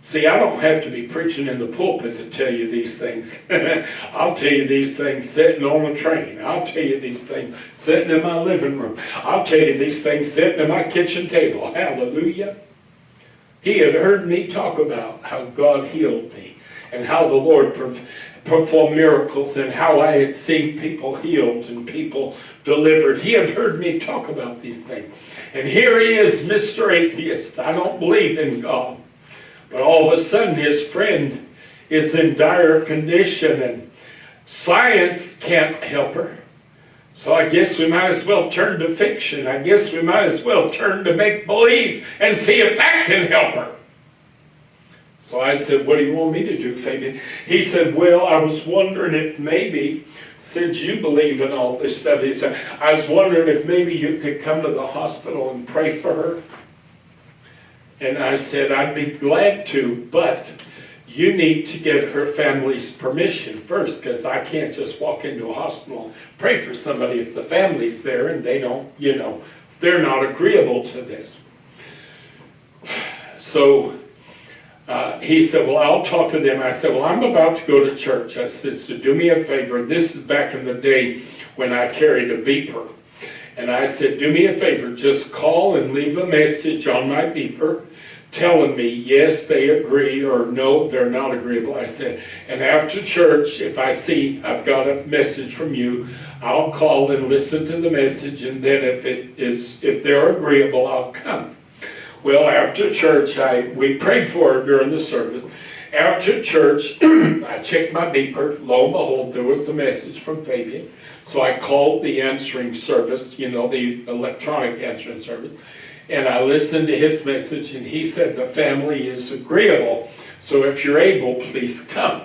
See, I don't have to be preaching in the pulpit to tell you these things. I'll tell you these things sitting on a train. I'll tell you these things sitting in my living room. I'll tell you these things sitting at my kitchen table. Hallelujah. He had heard me talk about how God healed me and how the Lord performed miracles and how I had seen people healed and people delivered. He had heard me talk about these things. And here he is, Mr. Atheist. I don't believe in God. But all of a sudden his friend is in dire condition and science can't help her. So I guess we might as well turn to fiction. I guess we might as well turn to make-believe and see if that can help her. So I said, what do you want me to do, Fabian? He said, well, I was wondering if maybe, since you believe in all this stuff, he said, I was wondering if maybe you could come to the hospital and pray for her. And I said, I'd be glad to, but you need to get her family's permission first, because I can't just walk into a hospital and pray for somebody if the family's there and they don't, they're not agreeable to this. So he said, well, I'll talk to them. I said, well, I'm about to go to church. I said, so do me a favor. This is back in the day when I carried a beeper. And I said, do me a favor, just call and leave a message on my beeper telling me, yes, they agree, or no, they're not agreeable. I said, and after church, if I see I've got a message from you, I'll call and listen to the message, and then if they're agreeable, I'll come. Well, after church, we prayed for her during the service. After church, I checked my beeper. Lo and behold, there was a message from Fabian. So I called the answering service, the electronic answering service, and I listened to his message, and he said the family is agreeable. So if you're able, please come.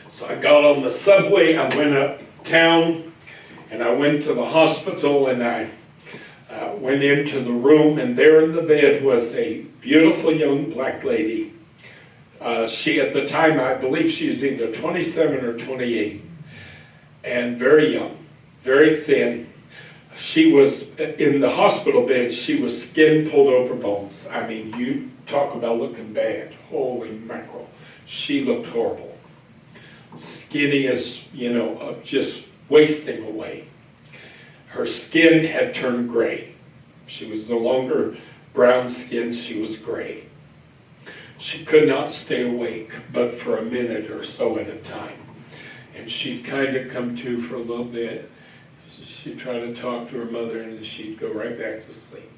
So I got on the subway, I went uptown, and I went to the hospital, and I went into the room, and there in the bed was a beautiful young black lady. She, at the time, I believe she was either 27 or 28, and very young, very thin. She was in the hospital bed. She was skin pulled over bones. I mean, you talk about looking bad. Holy mackerel. She looked horrible. Skinny as, just wasting away. Her skin had turned gray. She was no longer brown skin, she was gray. She could not stay awake but for a minute or so at a time. And she'd kind of come to for a little bit. She'd try to talk to her mother, and she'd go right back to sleep.